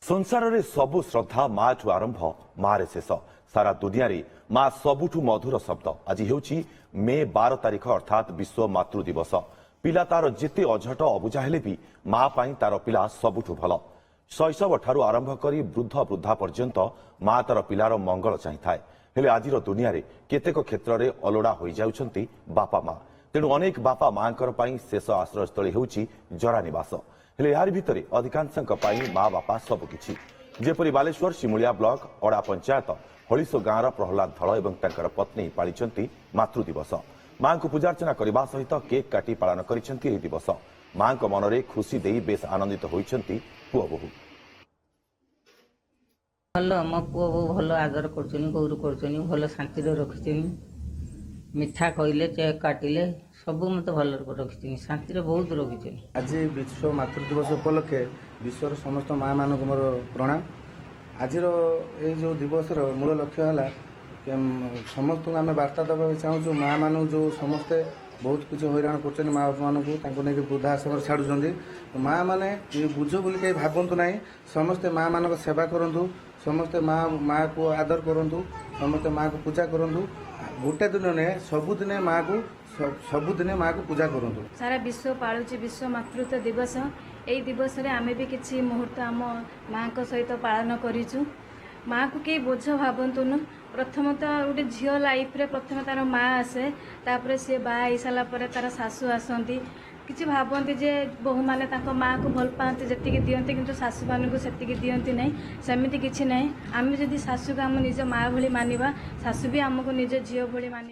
संसार रे सबु श्रद्धा माँ ठू आरंभ माँ रे शेष सारा दुनिया रे माँ सबुठू मधुर शब्द आज हेउची मे 12 तारिख अर्थात विश्व मातृ दिवस। पिला तार जेते अझट अबुझा हेले भी माँ पाई तार पिला सबुठू भल। शैशव ठारू आरंभ करी वृद्ध वृद्धा पर्यंत माँ तार पिलार मंगल चाहिए। हेले आजिर दुनिया रे केतेक क्षेत्र रे अलोड़ा होई जाउछंती बापा माँ। तेणु अनेक बापा माँकर पाई शेष आश्रयस्थली हेउची जरा निवास। हेले यार भितरे अधिकांशଙ୍କ पाई माँ बापा सबकिछि। जेपरि बालेश्वर सिमुलिया ब्लॉक अड़ा पंचायत हलिसो गाँवर प्रहलाद धल एवं तांकर पत्नी पालिछंती मातृ दिवस। माँ को पूजार्चना करने सहित केक काटी पालन करिसेंती एही दिवस। माँ को मनरे खुशी देई बेस आनंदित होइछंती पुओ बहु। भल मो पुओ बहु भल आदर कर गौर कर भल शांति रखी मिठा कहले केक काटिले सब मत भल रखी शांति बहुत रखी। आज विश्व मातृ दिवस उपलक्षे विश्वर समस्त माँ मान मोर प्रणाम। आज ये जो दिवस मूल लक्ष्य है समस्त आम वार्ता देवा चाहूँ माँ मान जो समस्ते बहुत कुछ हैरान कर माँ बापा मानू नहीं वृद्धाश्रम छाड़ुंट माँ मैंने बुझ बोली कहीं भावतु ना समस्ते माँ मान सेवा करूँ समस्ते माँ को आदर करूँ समस्ते माँ को पूजा करूँ गोटे दिन ने सबुदिने माँ को पूजा करूँ। सारा विश्व पालुची विश्व मातृत्व दिवस। यही दिवस रे आमे भी किसी मुहूर्त आम माँ को सहित पालन करूँ। माँ को कई बोझ भावतुन प्रथम तो गोटे झील लाइफ रे प्रथम तार माँ आसे तापर सी बाहा सारा तार शाशु आसती किसी भावती जे बहु मैंने माँ को भल पाते जी दिखती कि शाशु मान से दिखती ना सेमती किसी ना आम जदि शाशु को आम निज माँ भली मानिबा शाशु भी आमको निज झील भली मानि।